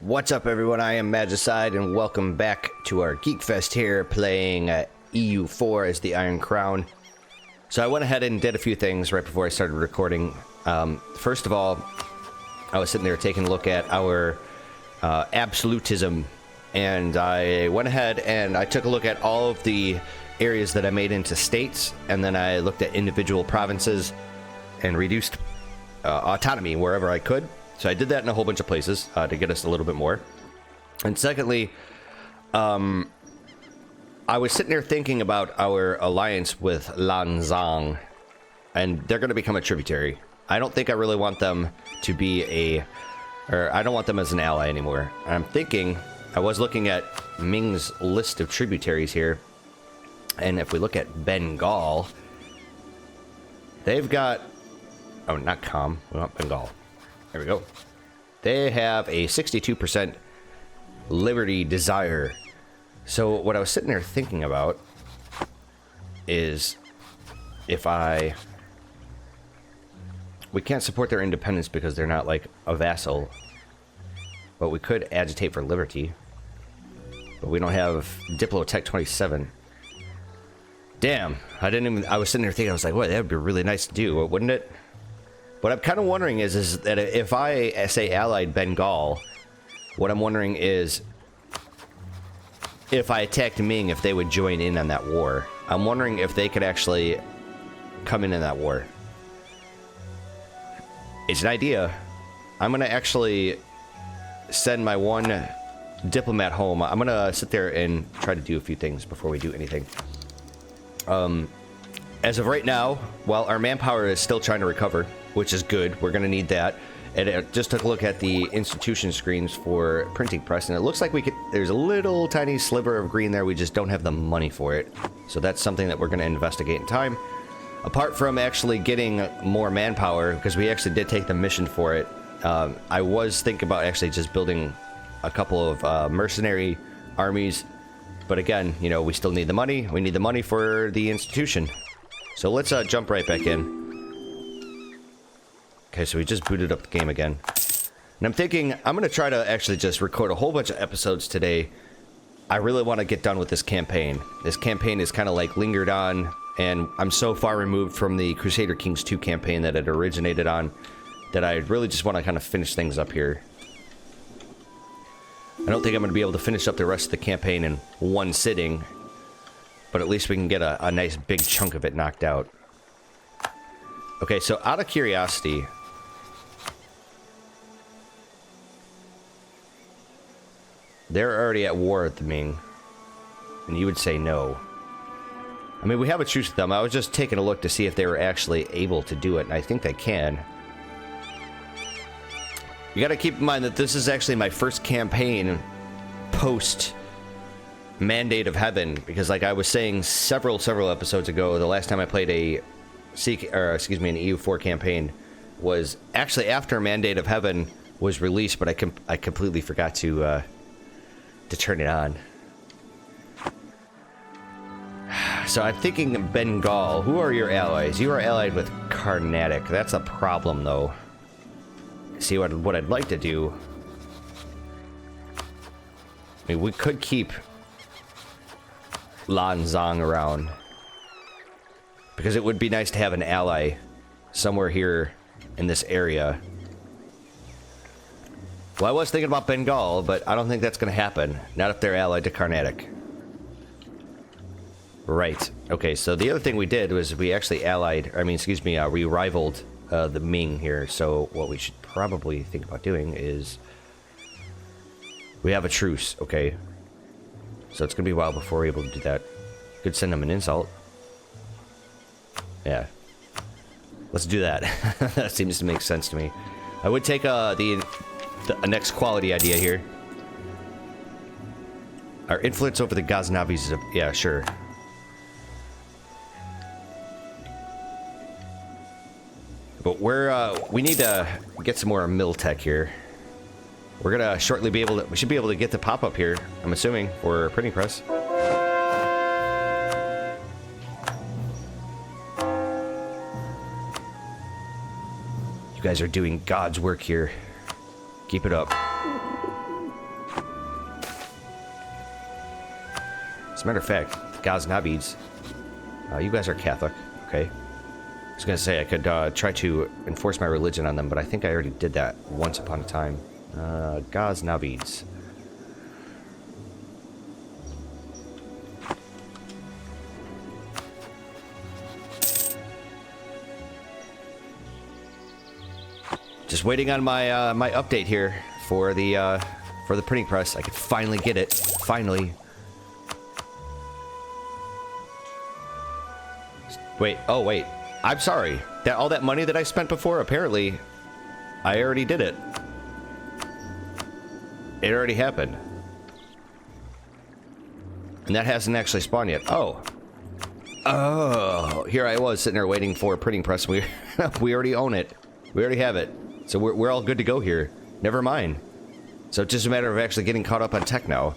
What's up, everyone? I am Magicide, and welcome back to our Geek Fest here, playing EU4 as the Iron Crown. So I went ahead and did a few things right before I started recording. First of all, I was sitting there taking a look at our absolutism, and I went ahead and I took a look at all of the areas that I made into states, and then I looked at individual provinces and reduced autonomy wherever I could. So I did that in a whole bunch of places to get us a little bit more. And secondly, I was sitting there thinking about our alliance with Ryazan, and they're going to become a tributary. I don't think I really want them to be I don't want them as an ally anymore. I'm thinking, I was looking at Ming's list of tributaries here, and if we look at Bengal, they've got, oh, not Com, we want Bengal. There we go. They have a 62% liberty desire. So what I was sitting there thinking about is we can't support their independence because they're not like a vassal, but we could agitate for liberty, but we don't have Diplotech 27. Damn, I was sitting there thinking, I was like, what, that would be really nice to do, wouldn't it? What I'm kind of wondering is that if I say allied Bengal, what I'm wondering is if I attacked Ming, if they would join in on that war. I'm wondering if they could actually come in that war. It's an idea. I'm going to actually send my one diplomat home. I'm going to sit there and try to do a few things before we do anything. As of right now, while our manpower is still trying to recover, which is good, we're going to need that. And I just took a look at the institution screens for printing press, and it looks like there's a little tiny sliver of green there. We just don't have the money for it. So that's something that we're going to investigate in time. Apart from actually getting more manpower, because we actually did take the mission for it, I was thinking about actually just building a couple of mercenary armies. But again, you know, we still need the money. We need the money for the institution. So let's jump right back in. Okay, so we just booted up the game again. And I'm thinking, I'm going to try to actually just record a whole bunch of episodes today. I really want to get done with this campaign. This campaign is kind of like lingered on, and I'm so far removed from the Crusader Kings 2 campaign that it originated on that I really just want to kind of finish things up here. I don't think I'm going to be able to finish up the rest of the campaign in one sitting, but at least we can get a nice big chunk of it knocked out. Okay, so out of curiosity, they're already at war with the Ming, and you would say no. I mean, we have a truce with them. I was just taking a look to see if they were actually able to do it, and I think they can. You gotta keep in mind that this is actually my first campaign post Mandate of Heaven, because like I was saying several episodes ago, the last time I played an EU4 campaign was actually after Mandate of Heaven was released, but I completely forgot to turn it on. So I'm thinking Bengal. Who are your allies? You are allied with Carnatic. That's a problem, though. See, what I'd like to do... I mean, we could keep Lanzang around, because it would be nice to have an ally somewhere here in this area. Well, I was thinking about Bengal, but I don't think that's going to happen. Not if they're allied to Carnatic. Right. Okay, so the other thing we did was we actually we rivaled the Ming here. So what we should probably think about doing is we have a truce, okay? So it's going to be a while before we're able to do that. Could send them an insult. Yeah. Let's do that. That seems to make sense to me. I would take the next quality idea here. Our influence over the Ghaznavis is yeah, sure. But we need to get some more mill tech here. We're gonna shortly we should be able to get the pop-up here, I'm assuming, for printing press. You guys are doing God's work here. Keep it up. a matter of fact, the Ghaznavids, you guys are Catholic, okay? I was gonna say I could try to enforce my religion on them, but I think I already did that once upon a time. Ghaznavids. Just waiting on my my update here for the printing press. I could finally get it. Finally. Wait. Oh wait. I'm sorry. That all that money that I spent before. Apparently, I already did it. It already happened. And that hasn't actually spawned yet. Oh. Oh. Here I was sitting there waiting for a printing press. We we already own it. We already have it. So we're all good to go here. Never mind. So it's just a matter of actually getting caught up on tech now.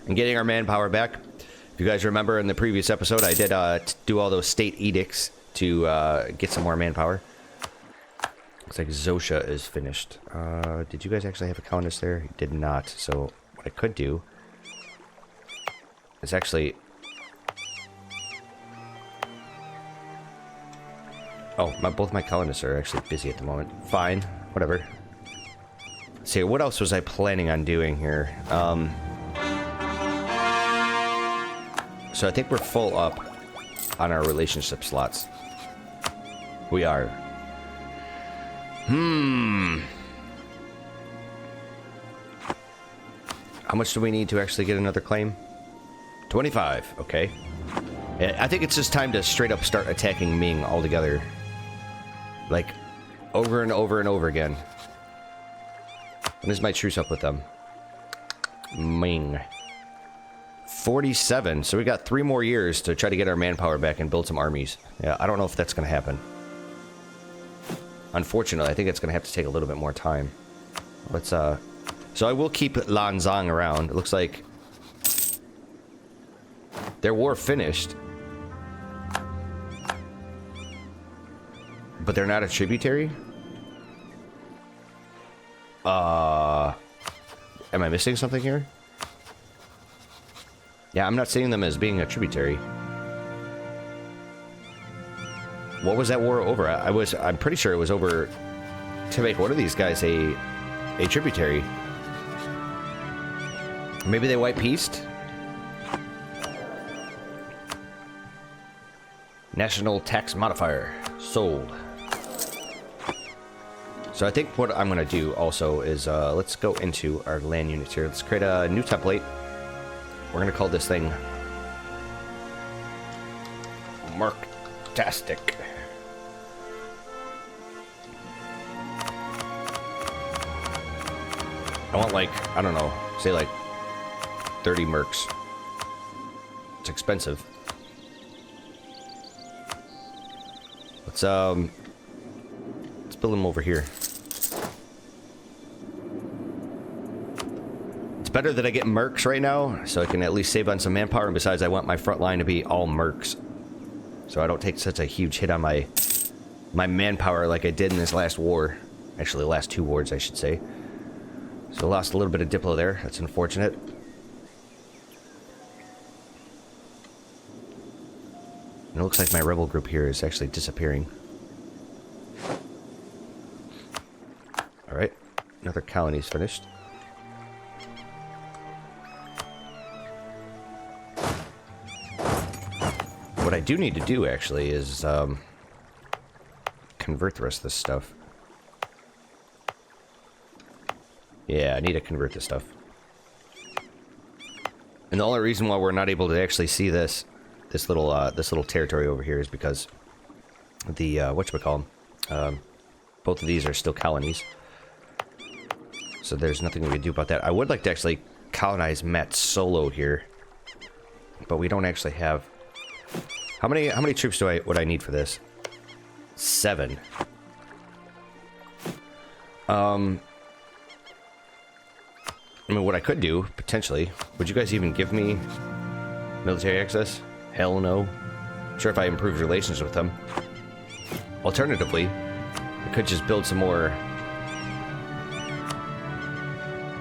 And getting our manpower back. If you guys remember in the previous episode, I did do all those state edicts to get some more manpower. Looks like Zosha is finished. Did you guys actually have a colonist there? You did not. So what I could do is actually... Oh, both my colonists are actually busy at the moment. Fine. Whatever. Let's see, what else was I planning on doing here? So I think we're full up on our relationship slots. We are. How much do we need to actually get another claim? 25. Okay. I think it's just time to straight up start attacking Ming altogether. Like, over and over and over again. When is my truce up with them? Ming. 47. So we got 3 more years to try to get our manpower back and build some armies. Yeah, I don't know if that's going to happen. Unfortunately, I think it's going to have to take a little bit more time. Let's, So I will keep Lanzang around. It looks like their war finished. But they're not a tributary? Am I missing something here? Yeah, I'm not seeing them as being a tributary. What was that war over? I'm pretty sure it was over to make one of these guys a tributary. Maybe they white peaced? National tax modifier. Sold. So I think what I'm going to do also is, let's go into our land units here. Let's create a new template. We're going to call this thing Merctastic. I want like, I don't know, say like 30 mercs. It's expensive. Let's build them over here. It's better that I get mercs right now, so I can at least save on some manpower, and besides, I want my front line to be all mercs. So I don't take such a huge hit on my manpower like I did in this last war. Actually, the last 2 wars, I should say. So I lost a little bit of Diplo there. That's unfortunate. And it looks like my rebel group here is actually disappearing. Alright, another colony's finished. What I do need to do, actually, is convert the rest of this stuff. Yeah, I need to convert this stuff. And the only reason why we're not able to actually see this little territory over here is because the whatchamacallit, both of these are still colonies. So there's nothing we can do about that. I would like to actually colonize Matt Solo here, but we don't actually have. How many troops would I need for this? 7. I mean, what I could do, potentially, would you guys even give me military access? Hell no. Sure, if I improved relations with them. Alternatively, I could just build some more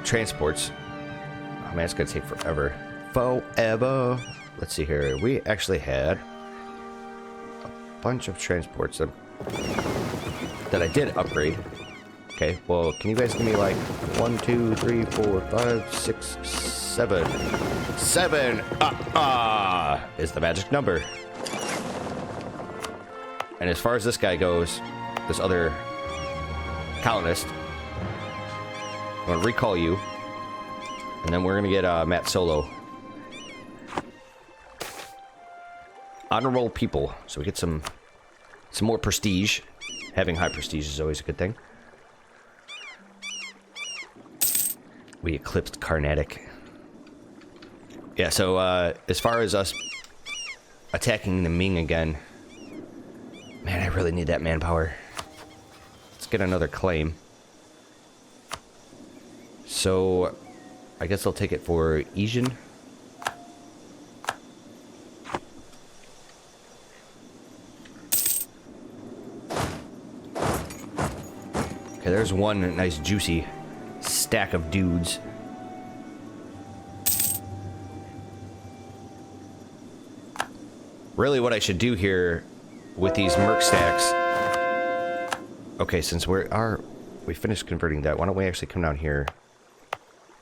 transports. Oh man, it's gonna take forever. Forever. let's see here. We actually had a bunch of transports that I did upgrade. Okay, well, can you guys give me like 1, 2, 3, 4, 5, 6, 7. 7 is the magic number. And as far as this guy goes, this other colonist, I'm gonna recall you, and then we're gonna get Matt Solo. Honorable people, so we get some more prestige. Having high prestige is always a good thing. We eclipsed Carnatic. Yeah, so as far as us attacking the Ming again, man, I really need that manpower. Let's get another claim. So I guess I'll take it for Asian. Okay, there's one nice juicy stack of dudes. Really what I should do here with these merc stacks... Okay, since we finished converting that, why don't we actually come down here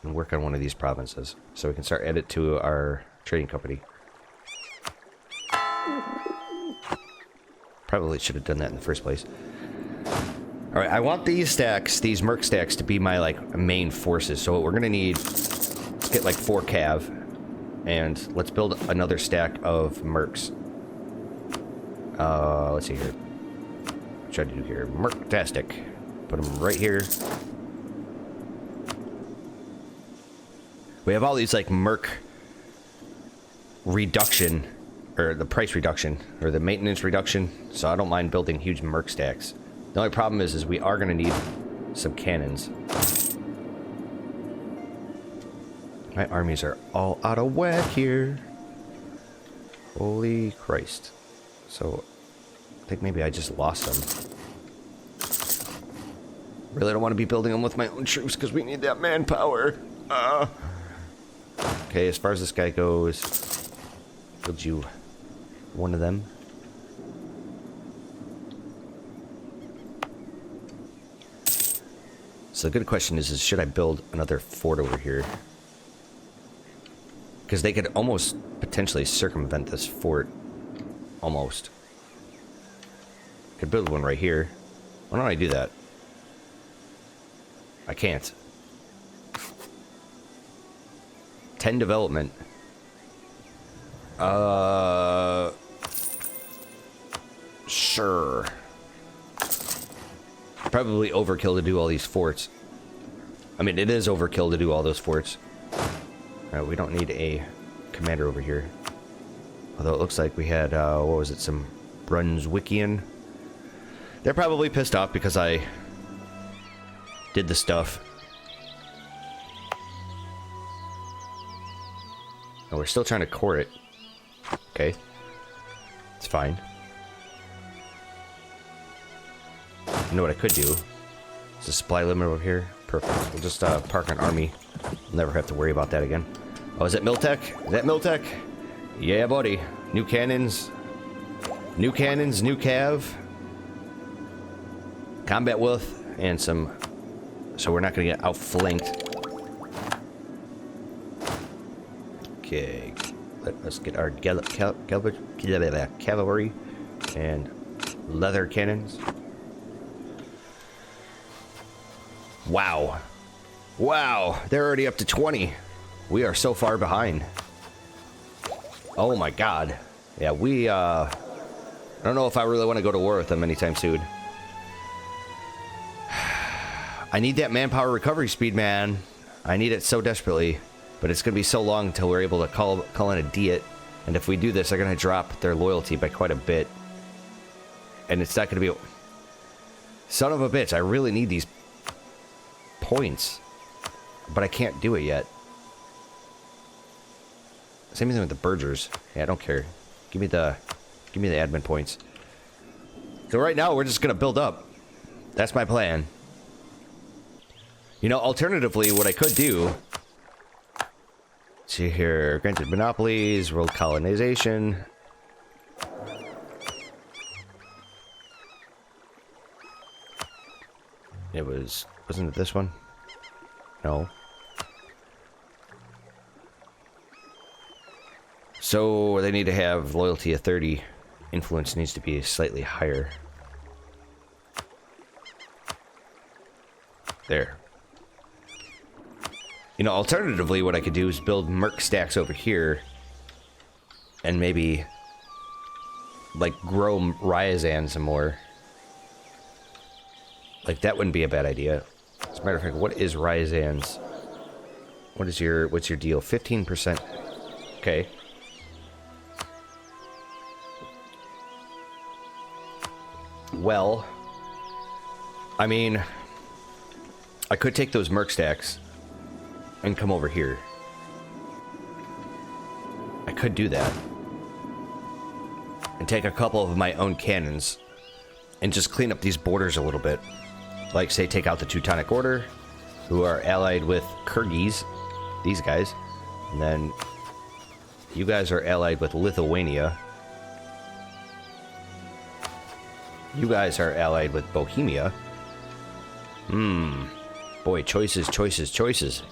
and work on one of these provinces so we can start adding it to our trading company. Probably should have done that in the first place. Alright, I want these stacks, these merc stacks, to be my, like, main forces. So what we're gonna need, let's get, like, 4 cav. And let's build another stack of mercs. Let's see here. What should I do here? Merc-tastic. Put them right here. We have all these, like, merc reduction, or the price reduction, or the maintenance reduction. So I don't mind building huge merc stacks. The only problem is we are going to need some cannons. My armies are all out of whack here. Holy Christ. So, I think maybe I just lost them. Really don't want to be building them with my own troops because we need that manpower. Okay, as far as this guy goes, build you one of them. So the good question is should I build another fort over here? Because they could almost potentially circumvent this fort. Almost. Could build one right here. Why don't I do that? I can't. 10 development. Sure. Probably overkill to do all these forts. I mean, it is overkill to do all those forts. Alright, we don't need a commander over here. Although it looks like we had, what was it, some Brunswickian? They're probably pissed off because I did the stuff. Oh, we're still trying to core it. Okay. It's fine. You know what I could do? Is a supply limit over here? Perfect. We'll just park an army. We'll never have to worry about that again. Oh, is that Miltech? Is that Miltech? Yeah, buddy. New cannons. New cannons, new cav. Combat width, and some... So we're not going to get outflanked. Okay. Let us get our cavalry and leather cannons. Wow. Wow. They're already up to 20. We are so far behind. Oh my god. Yeah, we, I don't know if I really want to go to war with them anytime soon. I need that manpower recovery speed, man. I need it so desperately. But it's going to be so long until we're able to call in a diet. And if we do this, they're going to drop their loyalty by quite a bit. And it's not going to be... Son of a bitch, I really need these points. But I can't do it yet. Same thing with the Burgers. Yeah, I don't care. Give me the admin points. So right now, we're just going to build up. That's my plan. You know, alternatively, what I could do See here, granted monopolies, world colonization. Wasn't it this one? No. So they need to have loyalty of 30. Influence needs to be slightly higher. There. You know, alternatively, what I could do is build merc stacks over here. And maybe, like, grow Ryazan some more. Like, that wouldn't be a bad idea. As a matter of fact, what is Ryazan's? What's your deal? 15%. Okay. Well, I mean, I could take those merc stacks and come over here. I could do that. And take a couple of my own cannons and just clean up these borders a little bit. Like, say, take out the Teutonic Order, who are allied with Kyrgyz, these guys. And then you guys are allied with Lithuania. You guys are allied with Bohemia. Boy, choices, choices, choices.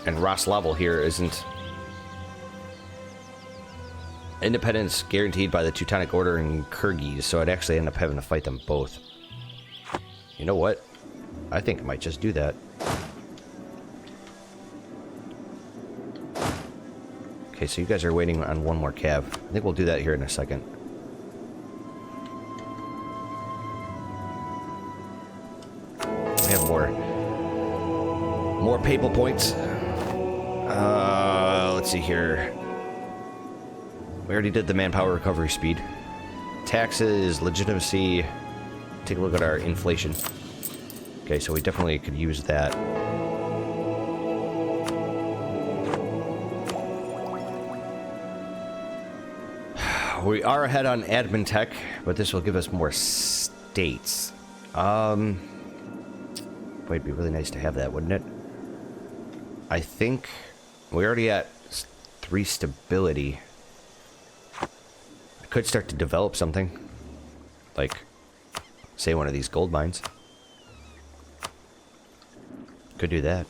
And Roslavl here isn't... Independence guaranteed by the Teutonic Order and Kyrgyz, so I'd actually end up having to fight them both. You know what? I think I might just do that. Okay, so you guys are waiting on one more cav. I think we'll do that here in a second. We have more papal points. Let's see here. We already did the manpower recovery speed. Taxes, legitimacy. Take a look at our inflation. Okay, so we definitely could use that. We are ahead on admin tech, but this will give us more states. Boy, it'd be really nice to have that, wouldn't it? I think we're already at 3 stability. I could start to develop something. Like, say one of these gold mines. Could do that.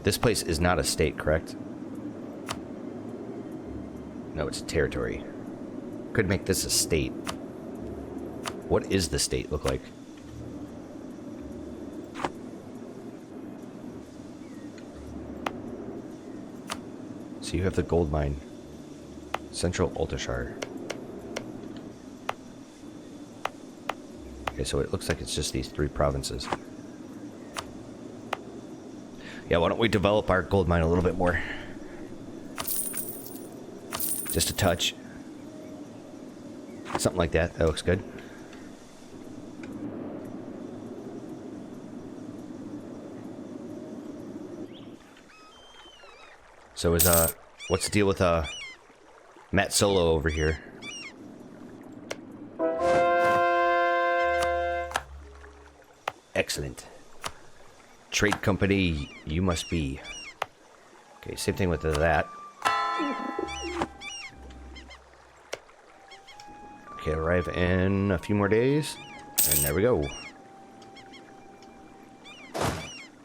This place is not a state, correct? No, it's a territory. Could make this a state. What is the state look like? So you have the gold mine. Central Altashar. Okay, so it looks like it's just these 3 provinces. Yeah, why don't we develop our gold mine a little bit more? Just a touch. Something like that. That looks good. So is, what's the deal with, Matt Solo over here? Excellent. Trade company, you must be. Okay, same thing with that. Okay, arrive in a few more days. And there we go.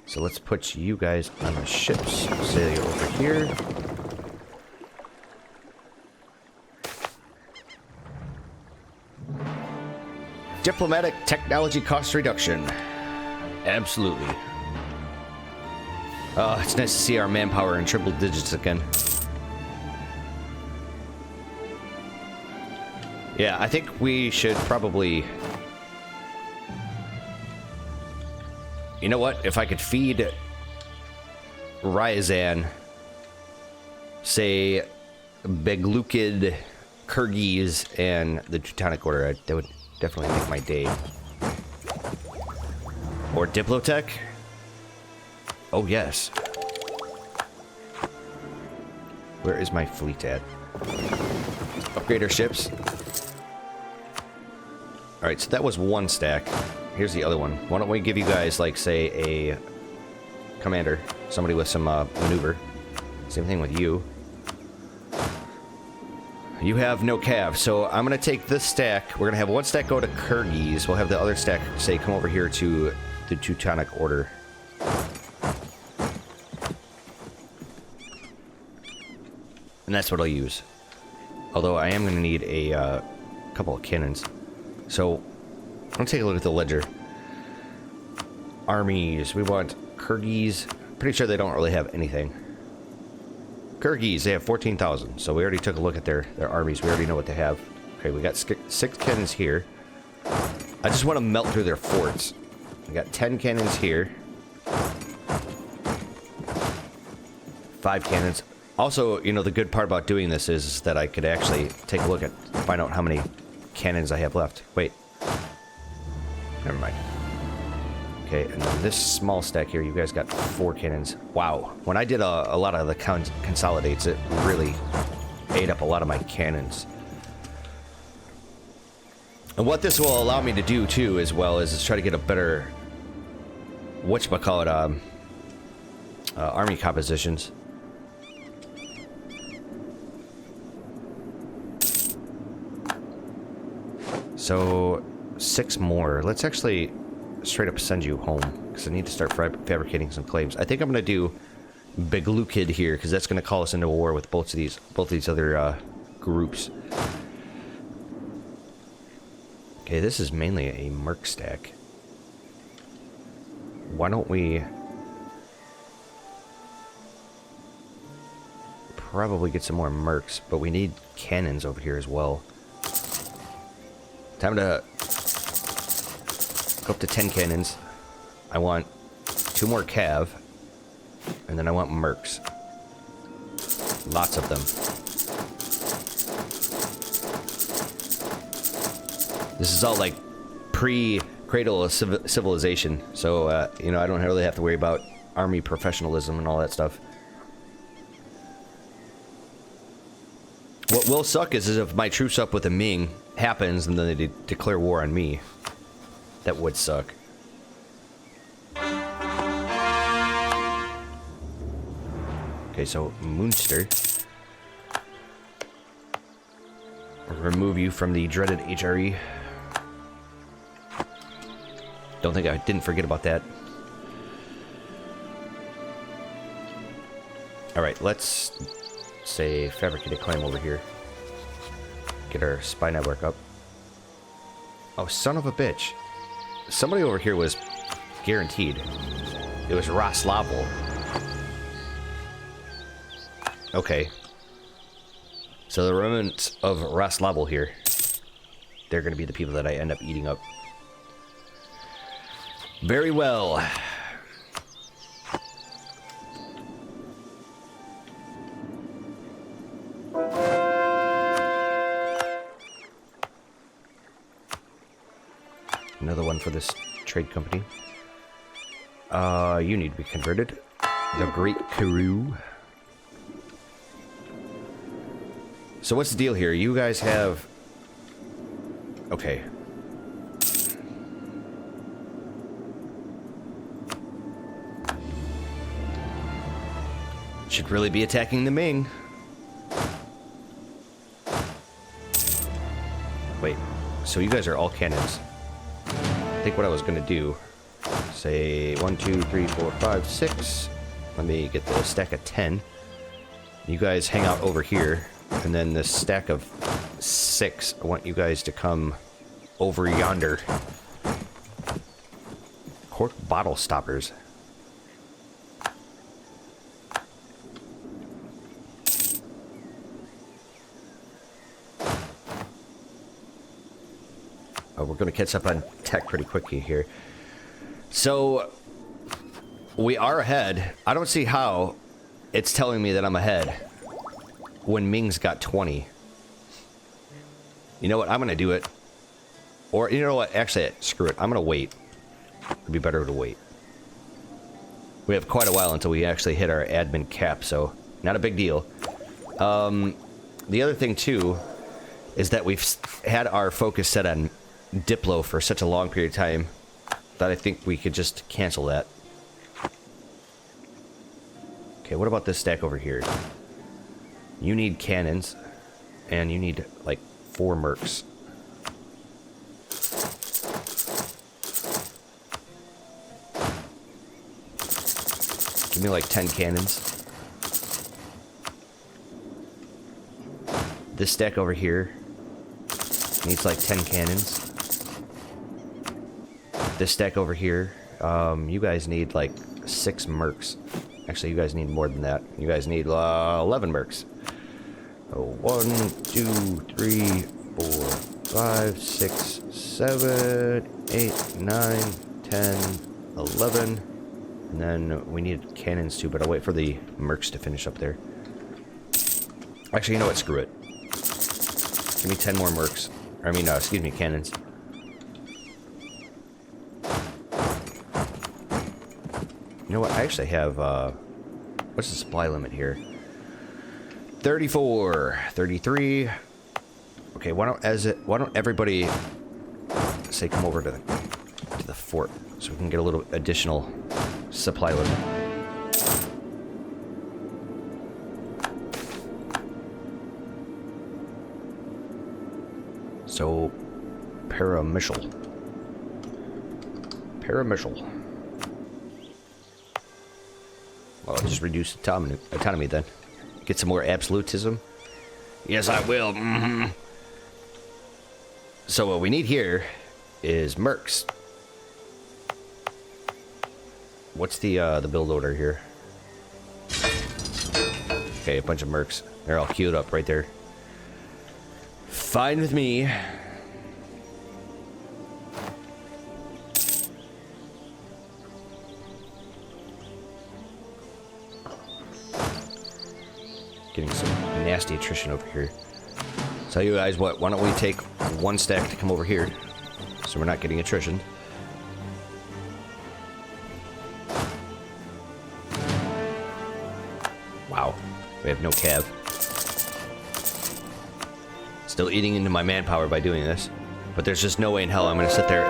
So let's put you guys on the ships. Sail you over here. Diplomatic technology cost reduction. Absolutely. It's nice to see our manpower in triple digits again. Yeah, I think we should probably... You know what? If I could feed Ryazan, say, Beglukid, Kyrgyz, and the Teutonic Order, that would definitely make my day. Or Diplotech? Oh, yes. Where is my fleet at? Upgrade our ships. Alright, so that was 1 stack. Here's the other one. Why don't we give you guys, like, say, a commander. Somebody with some maneuver. Same thing with you. You have no cav, so I'm going to take this stack. We're going to have one stack go to Kyrgyz. We'll have the other stack, say, come over here to the Teutonic Order. And that's what I'll use. Although I am going to need a couple of cannons. So, I'm going to take a look at the ledger. Armies. We want Kyrgyz. Pretty sure they don't really have anything. Kyrgyz, they have 14,000. So we already took a look at their armies. We already know what they have. Okay, we got 6 cannons here. I just want to melt through their forts. We got 10 cannons here. 5 cannons. Also, you know, the good part about doing this is that I could actually take a look at, find out how many cannons I have left. Wait. Never mind. Okay, and then this small stack here, you guys got 4 cannons. Wow. When I did a lot of the consolidates, it really ate up a lot of my cannons. And what this will allow me to do, too, as well, is try to get a better, whatchamacallit, army compositions. So, 6 more. Let's actually straight up send you home, because I need to start fabricating some claims. I think I'm going to do Beglukid here, because that's going to call us into a war with both of these other groups. Okay, this is mainly a merc stack. Why don't we probably get some more mercs, but we need cannons over here as well. Time to go up to 10 cannons. I want 2 more cav, and then I want mercs. Lots of them. This is all like pre-cradle of civilization, so you know, I don't really have to worry about army professionalism and all that stuff. What will suck is if my truce up with the Ming happens and then they declare war on me. That would suck. Okay, so Munster. Remove you from the dreaded HRE. Don't think I didn't forget about that. Alright, let's say fabricate a claim over here. Get our spy network up. Oh, son of a bitch. Somebody over here was guaranteed. It was Roslavl. Okay. So the remnants of Roslavl here, they're going to be the people that I end up eating up. Very well. Another one for this trade company. You need to be converted. The Great Karoo. So what's the deal here? You guys have... Okay. Should really be attacking the Ming. Wait, so you guys are all cannons. I think what I was gonna do, say 1, 2, 3, 4, 5, 6. Let me get the stack of 10. You guys hang out over here, and then this stack of 6, I want you guys to come over yonder. Cork bottle stoppers. Oh, we're going to catch up on tech pretty quickly here. So, we are ahead. I don't see how it's telling me that I'm ahead when Ming's got 20. You know what? I'm going to do it. Or, you know what? Actually, screw it. I'm going to wait. It'd be better to wait. We have quite a while until we actually hit our admin cap, so not a big deal. The other thing, too, is that we've had our focus set on Diplo for such a long period of time that I think we could just cancel that. Okay, what about this stack over here? You need cannons, and you need, like, 4 mercs. Give me, like, 10 cannons. This stack over here needs, like, 10 cannons. This stack over here, you guys need, like, 6 mercs. Actually, you guys need more than that. You guys need 11 mercs. 1, 2, 3, 4, 5, 6, 7, 8, 9, 10, 11. And then we need cannons too, but I'll wait for the mercs to finish up there. Actually, you know what? Screw it. Give me 10 more mercs. I mean, excuse me, cannons. You know what? I actually have, what's the supply limit here? 34, 33. Okay, why don't everybody say come over to the fort so we can get a little additional supply limit. So, paramissile. Well, I'll just reduce autonomy then. Get some more absolutism. Yes, I will. Mm-hmm. So what we need here is mercs. What's the build order here? Okay, a bunch of mercs. They're all queued up right there. Fine with me. Getting some nasty attrition over here. Tell you guys what, why don't we take 1 stack to come over here so we're not getting attrition. Wow, we have no cav. Still eating into my manpower by doing this, but there's just no way in hell I'm gonna sit there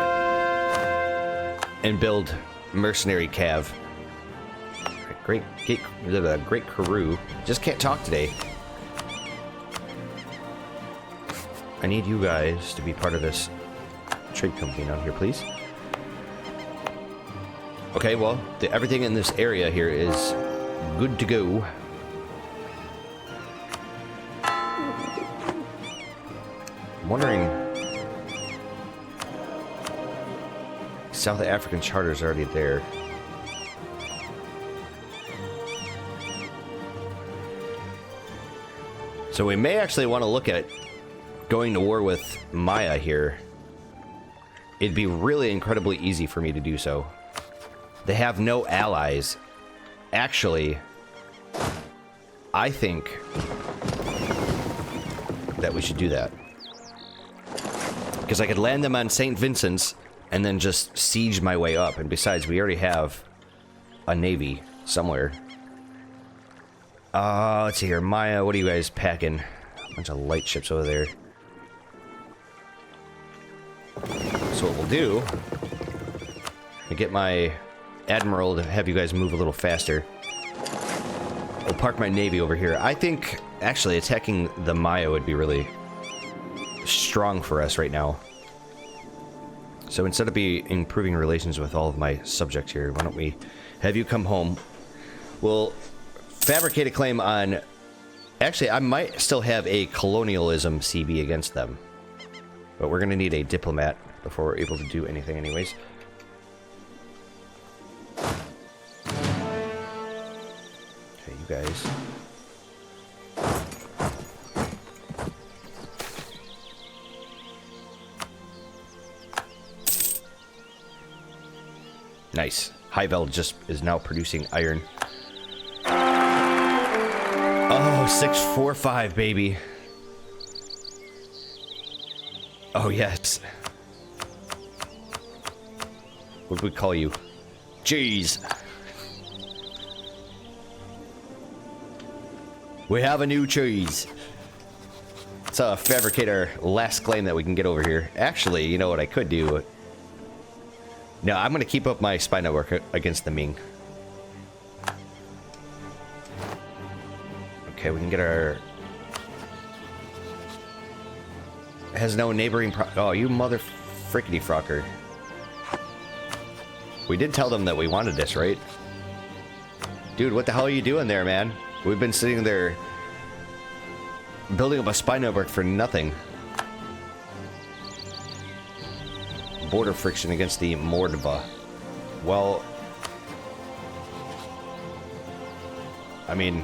and build mercenary cav. Great Karoo. Just can't talk today. I need you guys to be part of this trade company out here, please. Okay, well, everything in this area here is good to go. I'm wondering... South African Charter's already there. So we may actually want to look at going to war with Maya here. It'd be really incredibly easy for me to do so. They have no allies. Actually, I think that we should do that. Because I could land them on St. Vincent's and then just siege my way up. And besides, we already have a navy somewhere. Let's see here. Maya, what are you guys packing? A bunch of light ships over there. So what we'll do, to get my admiral to have you guys move a little faster, I'll park my navy over here. I think, actually, attacking the Maya would be really strong for us right now. So instead of improving relations with all of my subjects here, why don't we have you come home? We'll fabricate a claim on... Actually, I might still have a colonialism CB against them. But we're going to need a diplomat before we're able to do anything anyways. Okay, you guys. Nice. Highveld just is now producing iron. Oh, 645, baby. Oh, yes. What would we call you? Jeez. We have a new cheese. Let's fabricate our last claim that we can get over here. Actually, you know what I could do? No, I'm going to keep up my spy network against the Ming. Okay, we can get our... Has no neighboring oh, you mother frickety frocker. We did tell them that we wanted this, right? Dude, what the hell are you doing there, man? We've been sitting there building up a spy network for nothing. Border friction against the Mordva. Well, I mean,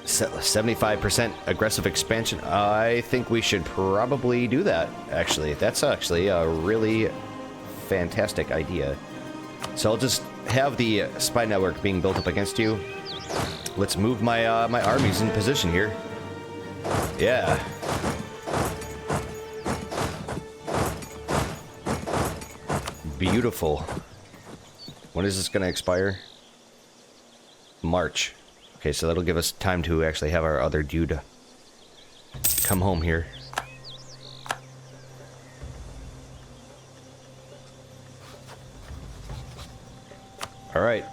so 75% aggressive expansion. I think we should probably do that, actually. That's actually a really fantastic idea. So I'll just have the spy network being built up against you. Let's move my my armies in position here. Yeah. Beautiful. When is this going to expire? March. Okay, so that'll give us time to actually have our other dude come home here. Alright.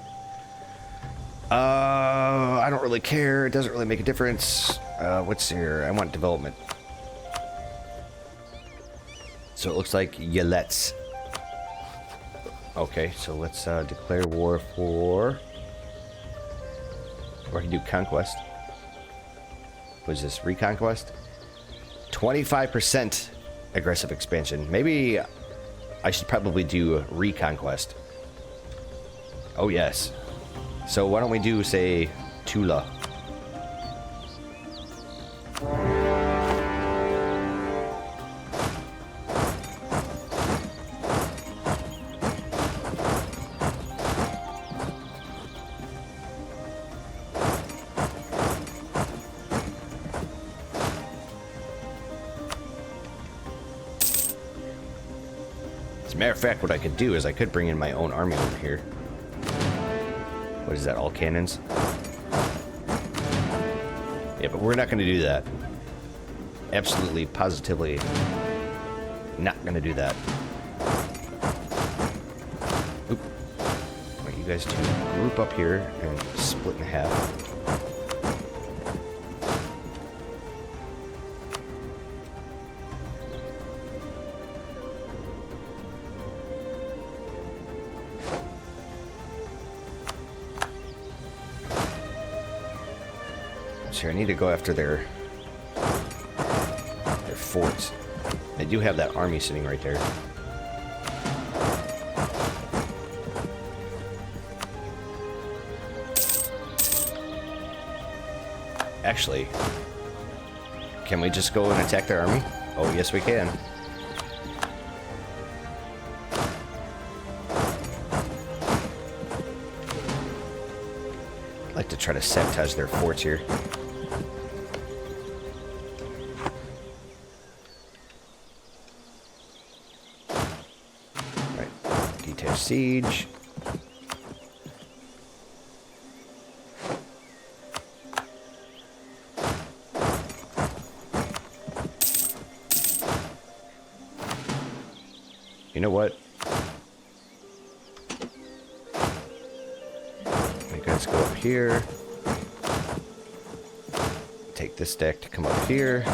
I don't really care. It doesn't really make a difference. What's here? I want development. So it looks like let's. Okay, so let's declare war for... Or I can do conquest. What is this? Reconquest? 25% aggressive expansion. Maybe I should probably do reconquest. Oh, yes. So why don't we do, say, Tula? As a matter of fact, what I could do is I could bring in my own army over here. What is that, all cannons? Yeah, but we're not going to do that. Absolutely, positively not going to do that. Oop. I want you guys to group up here and split in half. Here, I need to go after their forts. They do have that army sitting right there. Actually, can we just go and attack their army? Oh, yes, we can. I'd like to try to sabotage their forts here. Siege. You know what? You guys go up here. Take this deck to come up here.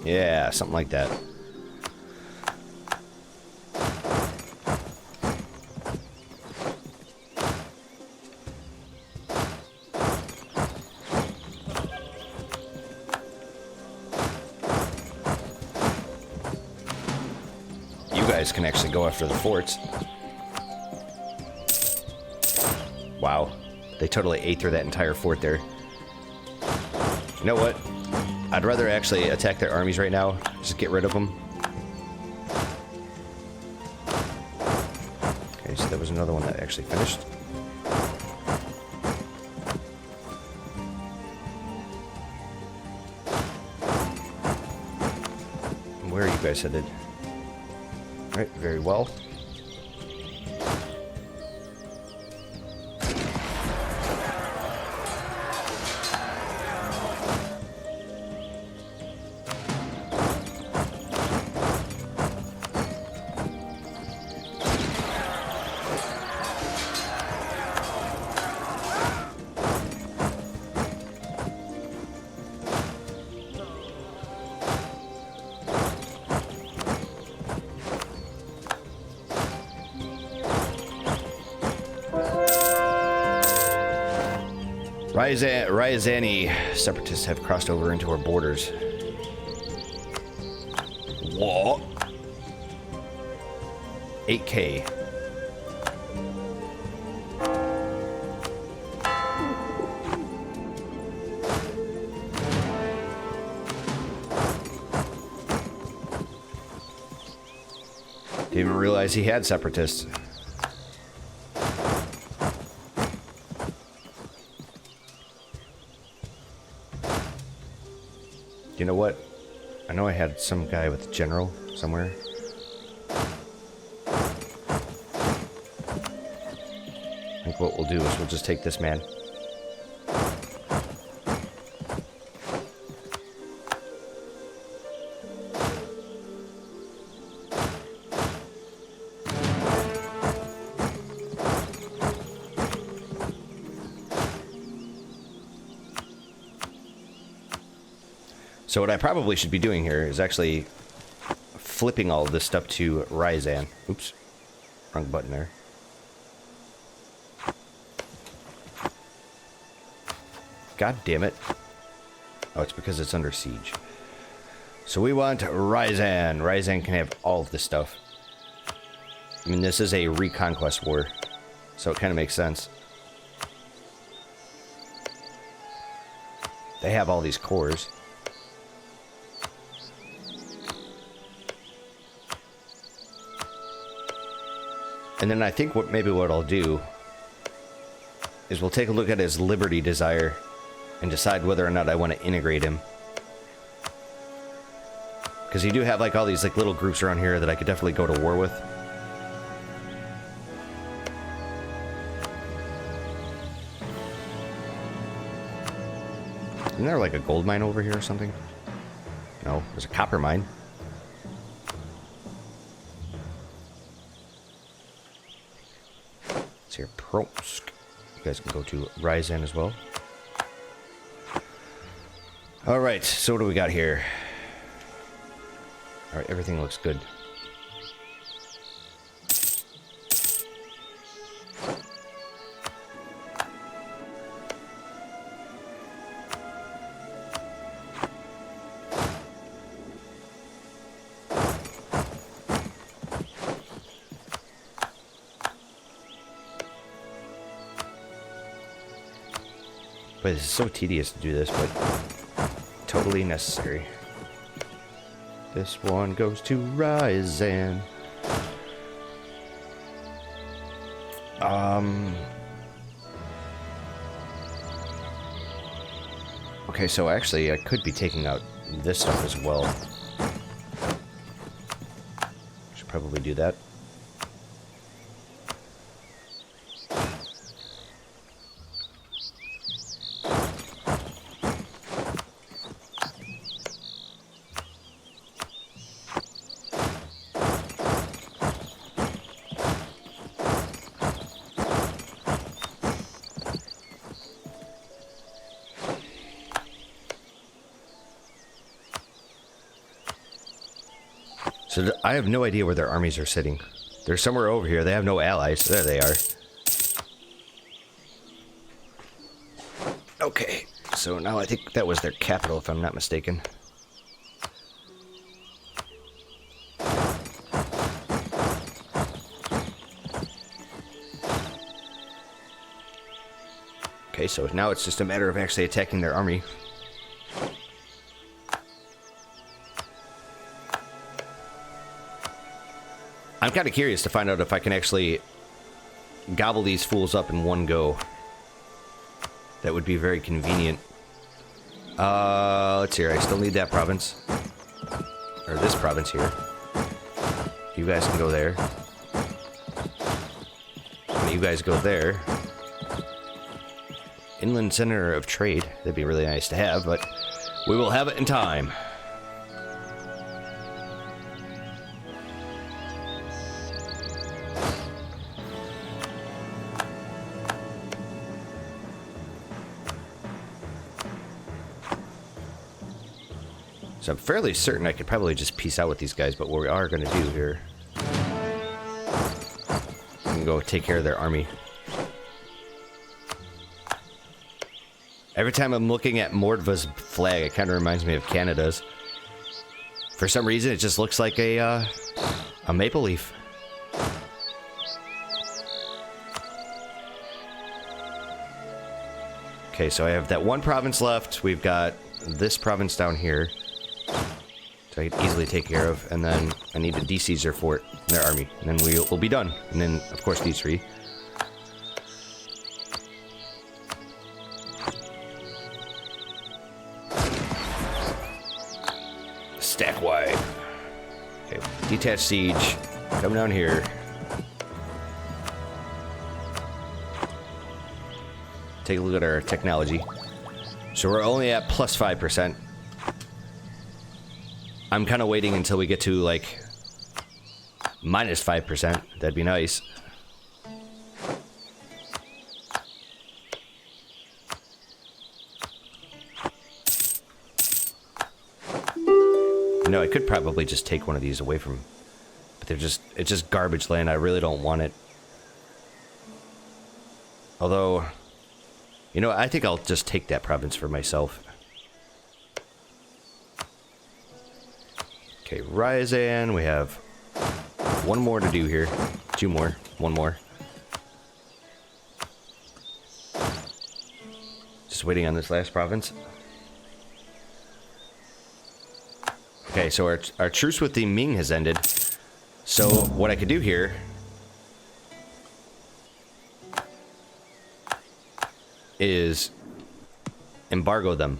Yeah, something like that. You guys can actually go after the forts. Wow. They totally ate through that entire fort there. You know what? I'd rather actually attack their armies right now. Just get rid of them. Okay, so there was another one that actually finished. Where are you guys headed? Alright, very well. Ryazani separatists have crossed over into our borders. What? 8K. Didn't even realize he had separatists. You know what? I know I had some guy with general somewhere. I think what we'll do is we'll just take this man. So what I probably should be doing here is actually flipping all of this stuff to Ryazan. Oops. Wrong button there. God damn it. Oh, it's because it's under siege. So we want Ryazan. Ryazan can have all of this stuff. I mean, this is a reconquest war, so it kind of makes sense. They have all these cores. And then I think maybe what I'll do is we'll take a look at his liberty desire and decide whether or not I want to integrate him. Because you do have like all these like little groups around here that I could definitely go to war with. Isn't there like a gold mine over here or something? No, there's a copper mine. Here, Prosk. You guys can go to Ryazan as well. Alright, so what do we got here? Alright, everything looks good. But it's so tedious to do this, but totally necessary. This one goes to Ryazan. Okay, so actually I could be taking out this stuff as well. Should probably do that. So I have no idea where their armies are sitting. They're somewhere over here. They have no allies. There they are. Okay, so now I think that was their capital, if I'm not mistaken. Okay, so now it's just a matter of actually attacking their army. I'm kind of curious to find out if I can actually gobble these fools up in one go. That would be very convenient. Let's see here. I still need that province. Or this province here. You guys can go there. And you guys go there. Inland center of trade. That'd be really nice to have, but we will have it in time. So I'm fairly certain I could probably just peace out with these guys, but what we are going to do here... we can go take care of their army. Every time I'm looking at Mordva's flag, it kind of reminds me of Canada's. For some reason, it just looks like a maple leaf. Okay, so I have that one province left. We've got this province down here, so I can easily take care of. And then I need to de-siege their fort, their army. And then we'll be done. And then, of course, these three. Stack wide. Okay, detach siege. Come down here. Take a look at our technology. So we're only at plus 5%. I'm kind of waiting until we get to like minus 5%. That'd be nice. You know, I could probably just take one of these away from, but it's just garbage land. I really don't want it. Although, you know, I think I'll just take that province for myself. Okay, Ryazan, we have one more to do here. Two more. One more. Just waiting on this last province. Okay, so our truce with the Ming has ended. So what I could do here is embargo them.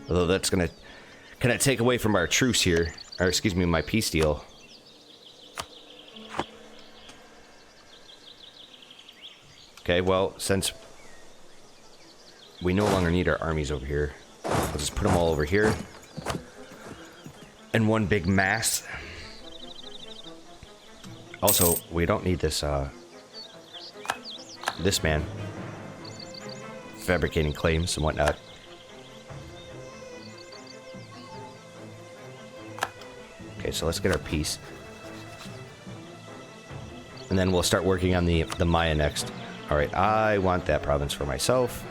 Although that's gonna kind of take away from our truce here, or excuse me, my peace deal. Okay, well, since we no longer need our armies over here, I'll just put them all over here in one big mass. Also, we don't need this, this man fabricating claims and whatnot. Okay, so let's get our peace. And then we'll start working on the Maya next. Alright, I want that province for myself.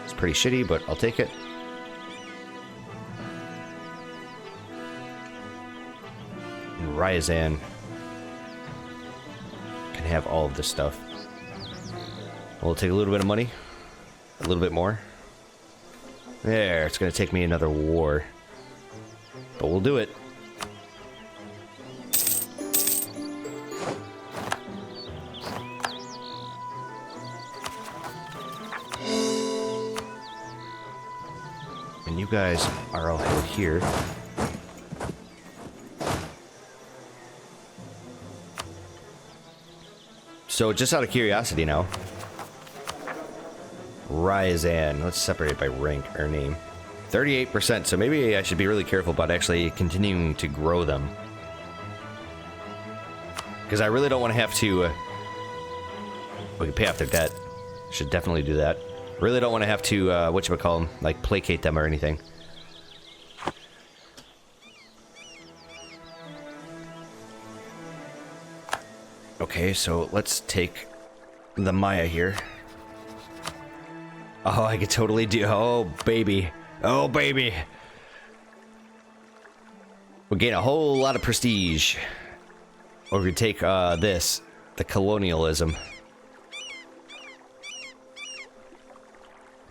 It's pretty shitty, but I'll take it. Ryazan can have all of this stuff. We'll take a little bit of money. A little bit more. There, it's going to take me another war. But we'll do it. And you guys are all headed here. So, just out of curiosity now, Ryazan, let's separate it by rank or name. 38%, so maybe I should be really careful about actually continuing to grow them. Because I really don't want to have to... we can pay off their debt. Should definitely do that. Really don't want to have to, whatchamacallem, like placate them or anything. Okay, so let's take the Maya here. Oh, I could totally do... oh, baby. Oh, baby. We'll gain a whole lot of prestige. Or we could take this, the colonialism.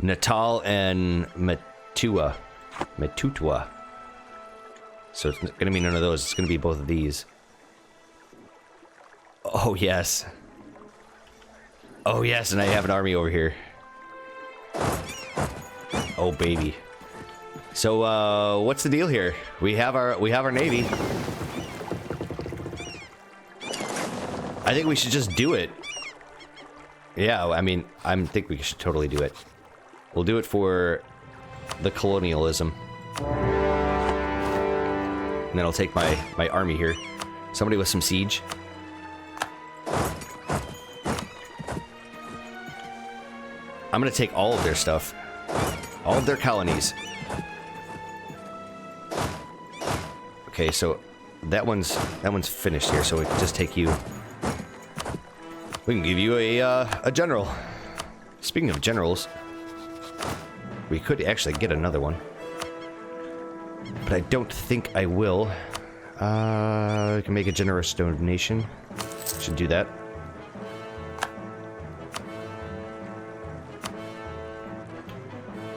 Natal and Metua. So it's going to be none of those. It's going to be both of these. Oh, yes. Oh, yes, and I have an army over here. Oh, baby. So, what's the deal here? We have our navy. I think we should just do it. Yeah, I mean, I think we should totally do it. We'll do it for the colonialism. And then I'll take my army here. Somebody with some siege. I'm gonna take all of their stuff. All of their colonies. Okay, so that one's finished here, so we can just take you. We can give you a general. Speaking of generals, we could actually get another one. But I don't think I will. We can make a generous donation. Should do that.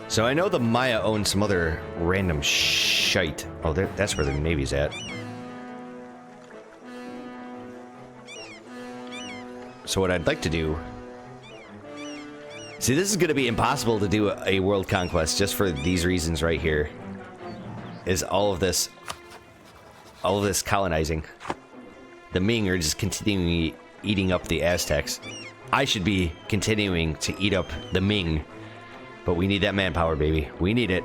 So I know the Maya own some other random shite. Oh, that's where their navy's at. So what I'd like to do... See, this is going to be impossible to do a world conquest just for these reasons right here. Is all of this colonizing. The Ming are just continuing eating up the Aztecs. I should be continuing to eat up the Ming. But we need that manpower, baby. We need it.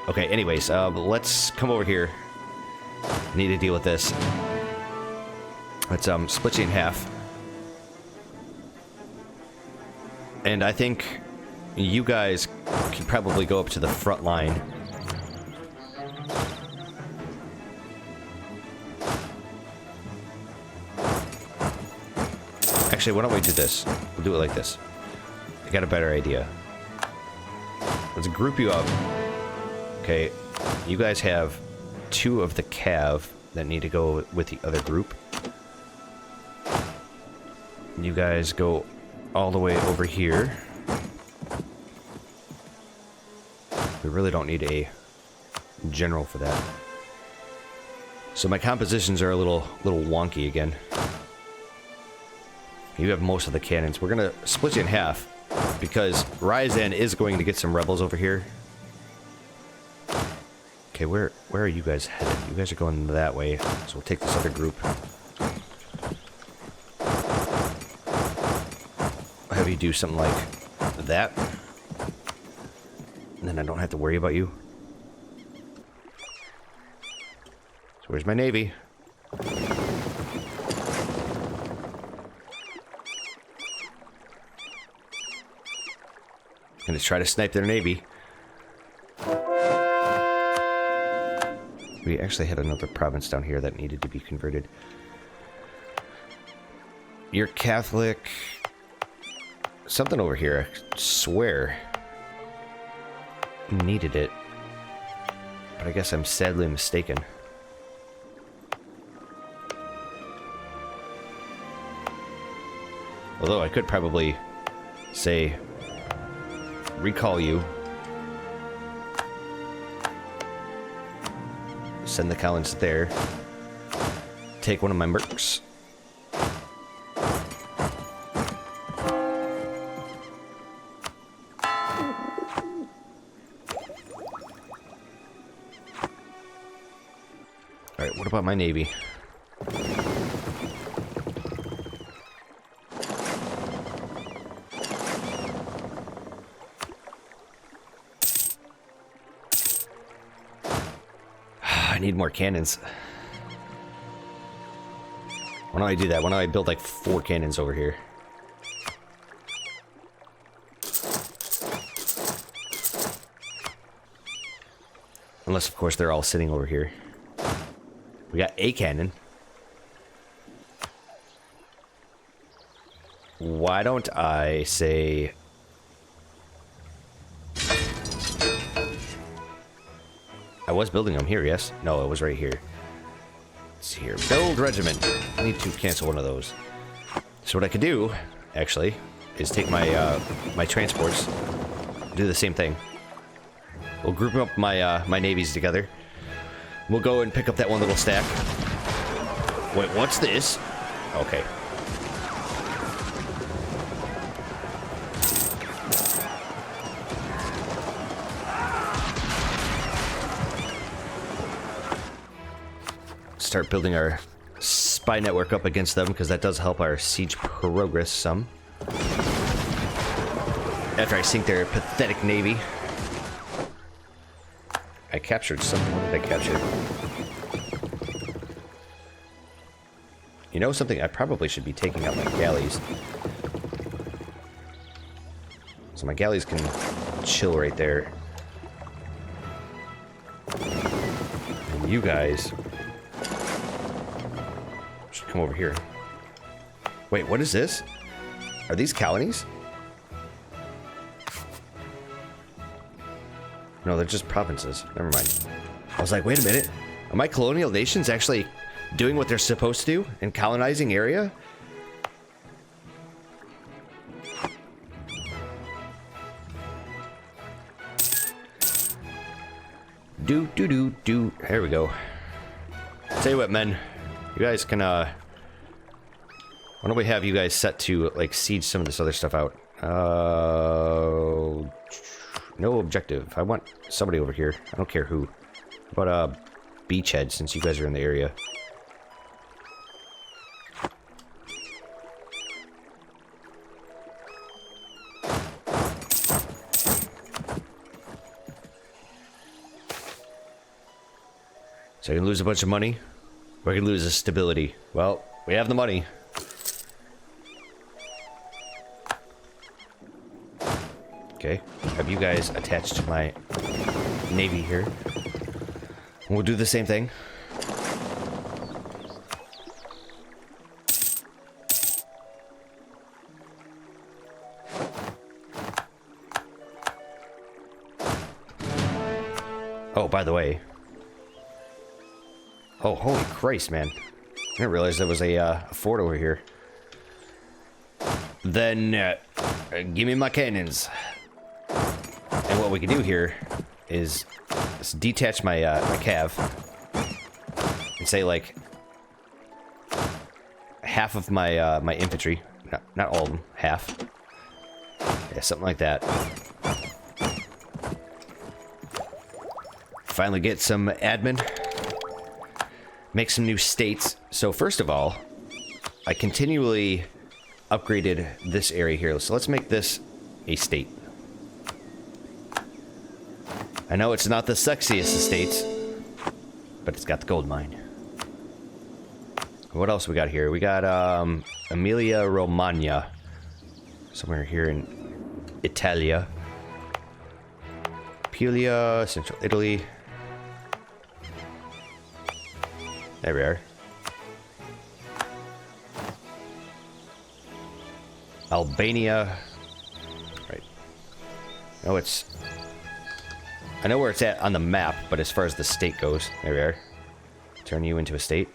Okay, anyways, let's come over here. I need to deal with this. Let's split you in half. And I think you guys can probably go up to the front line. Actually, why don't we do this? We'll do it like this. I got a better idea. Let's group you up. Okay, you guys have 2 of the cav that need to go with the other group. You guys go all the way over here. We really don't need a general for that. So my compositions are a little wonky again. You have most of the cannons. We're gonna split you in half because Ryazan is going to get some rebels over here. Okay, where are you guys headed? You guys are going that way, so we'll take this other group. I'll have you do something like that. And then I don't have to worry about you. So where's my navy? Gonna try to snipe their navy. We actually had another province down here that needed to be converted. You're Catholic. Something over here, I swear, needed it. But I guess I'm sadly mistaken. Although I could probably say, recall you. Send the colonists there. Take one of my mercs. Alright, what about my navy? I need more cannons. Why don't I do that? Why don't I build like 4 cannons over here? Unless, of course, they're all sitting over here. We got a cannon. Why don't I say... I was building them here, yes? No, it was right here. Let's see here. Build regiment. I need to cancel one of those. So what I could do, actually, is take my my transports, do the same thing. We'll group up my my navies together. We'll go and pick up that one little stack. Wait, what's this? Okay. Start building our spy network up against them, because that does help our siege progress some. After I sink their pathetic navy. I captured something. What did I capture? You know something? I probably should be taking out my galleys. So my galleys can chill right there. And you guys should come over here. Wait, what is this? Are these colonies? No, they're just provinces. Never mind. I was like, wait a minute. Are my colonial nations actually doing what they're supposed to do and colonizing area? Do. Here we go. Tell you what, men. You guys can, why don't we have you guys set to, like, siege some of this other stuff out? No objective. I want somebody over here. I don't care who. How about, beachhead, since you guys are in the area. So I can lose a bunch of money, or I can lose the stability. Well, we have the money. Okay, have you guys attached to my navy here. We'll do the same thing. Oh, by the way. Oh, holy Christ, man. I didn't realize there was a fort over here. Then, give me my cannons. And what we can do here is detach my, my cav. And say, like, half of my, my infantry. Not all of them. Half. Yeah, something like that. Finally get some admin. Make some new states. So first of all, I continually upgraded this area here. So let's make this a state. I know it's not the sexiest of states, but it's got the gold mine. What else we got here? We got Emilia Romagna, somewhere here in Italia. Puglia, Central Italy. There we are. Albania. Right. No, it's... I know where it's at on the map, but as far as the state goes, there we are. Turn you into a state.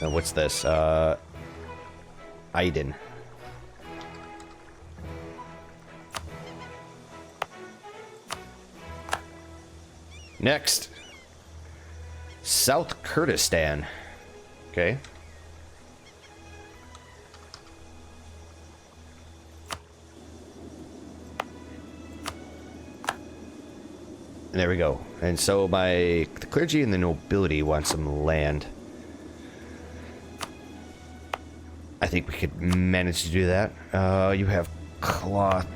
Now, what's this? Aiden. Next. South Kurdistan. Okay. And there we go. And so the clergy and the nobility want some land. I think we could manage to do that. You have cloth.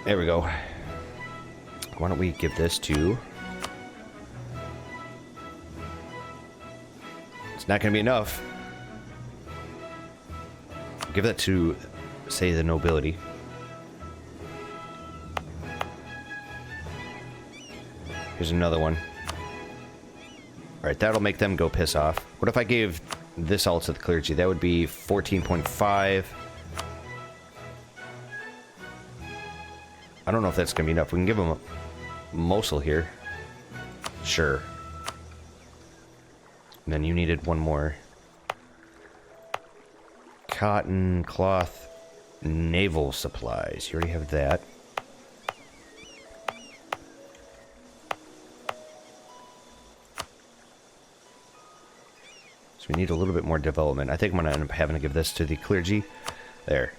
There we go. Why don't we give this to... It's not going to be enough. Give that to, say, the nobility. Here's another one. Alright, that'll make them go piss off. What if I gave this all to the clergy? That would be 14.5. I don't know if that's going to be enough. We can give them a Mosul here. Sure. And then you needed one more. Cotton, cloth, naval supplies. You already have that. So we need a little bit more development. I think I'm going to end up having to give this to the clergy. There.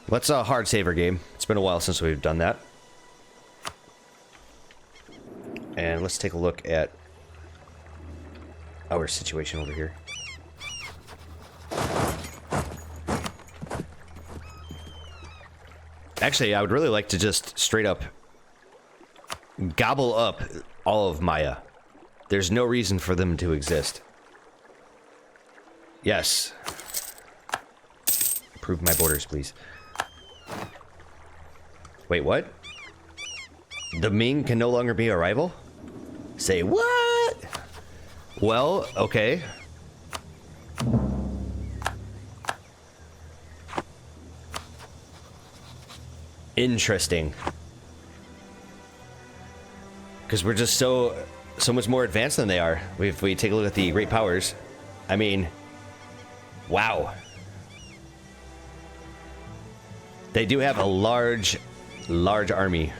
Let's hard save our game. It's been a while since we've done that. And let's take a look at our situation over here. Actually, I would really like to just straight up gobble up all of Maya. There's no reason for them to exist. Yes. Approve my borders, please. Wait, what? The Ming can no longer be a rival? Say what? Well, okay. Interesting. Because we're just so much more advanced than they are. If we take a look at the great powers, I mean, wow. They do have a large army.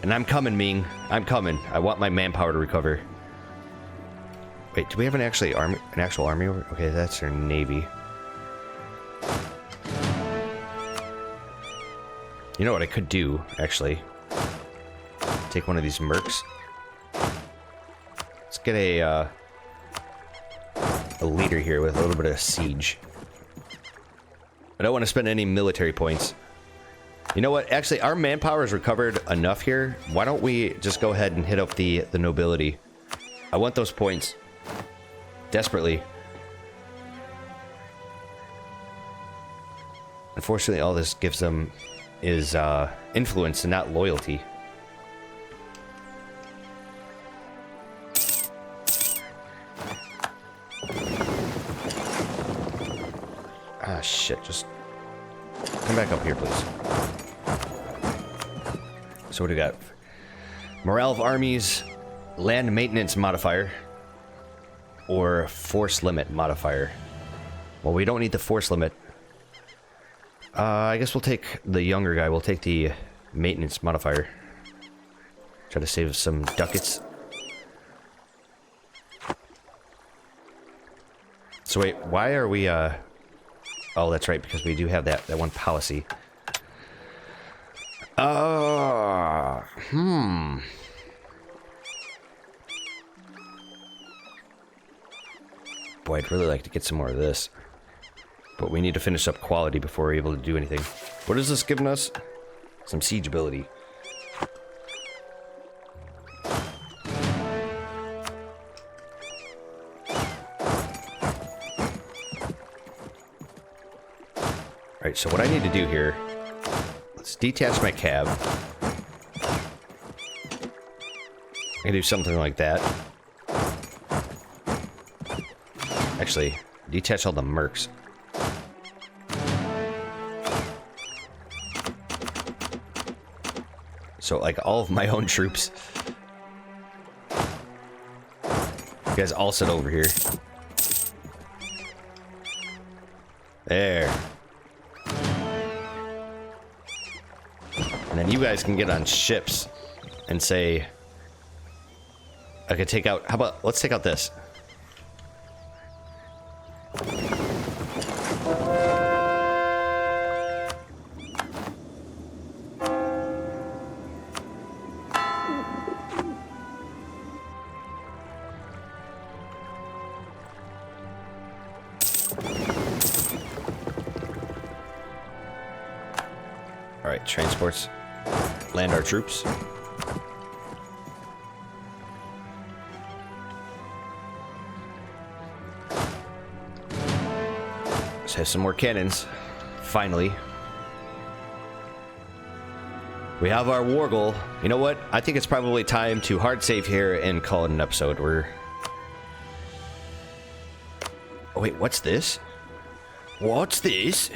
And I'm coming, Ming. I'm coming. I want my manpower to recover. Wait, do we have an actual army over? Okay, that's our navy. You know what I could do, actually? Take one of these mercs. Let's get a leader here with a little bit of siege. I don't want to spend any military points. You know what? Actually, our manpower is recovered enough here. Why don't we just go ahead and hit up the nobility? I want those points. Desperately. Unfortunately, all this gives them is influence and not loyalty. Ah, shit. Just come back up here, please. So what do we got? Morale of armies, land maintenance modifier, or force limit modifier. Well, we don't need the force limit. I guess we'll take the younger guy. We'll take the maintenance modifier. Try to save some ducats. So wait, why are we, oh, that's right, because we do have that one policy. Boy, I'd really like to get some more of this. But we need to finish up quality before we're able to do anything. What is this giving us? Some siege ability. Alright, so what I need to do here... Let's detach my cab. I can do something like that. Actually, detach all the mercs. So, like, all of my own troops. You guys all sit over here. There. And then you guys can get on ships and say, I could take out, how about, let's take out this. Alright, transports. Land our troops. Let's have some more cannons. Finally. We have our war goal. You know what? I think it's probably time to hard save here and call it an episode. Oh wait, what's this? What's this?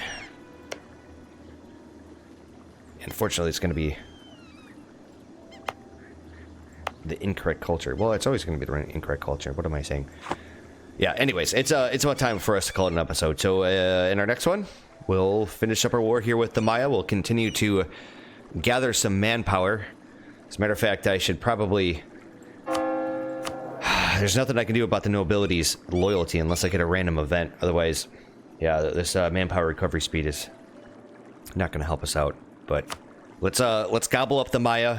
Unfortunately, it's going to be the incorrect culture. Well, it's always going to be the incorrect culture. What am I saying? Yeah, anyways, it's about time for us to call it an episode. So, in our next one, we'll finish up our war here with the Maya. We'll continue to gather some manpower. As a matter of fact, I should probably... There's nothing I can do about the nobility's loyalty unless I get a random event. Otherwise, yeah, this manpower recovery speed is not going to help us out. But let's gobble up the Maya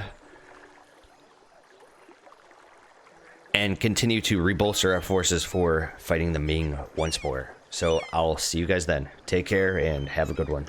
and continue to rebolster our forces for fighting the Ming once more. So I'll see you guys then. Take care and have a good one.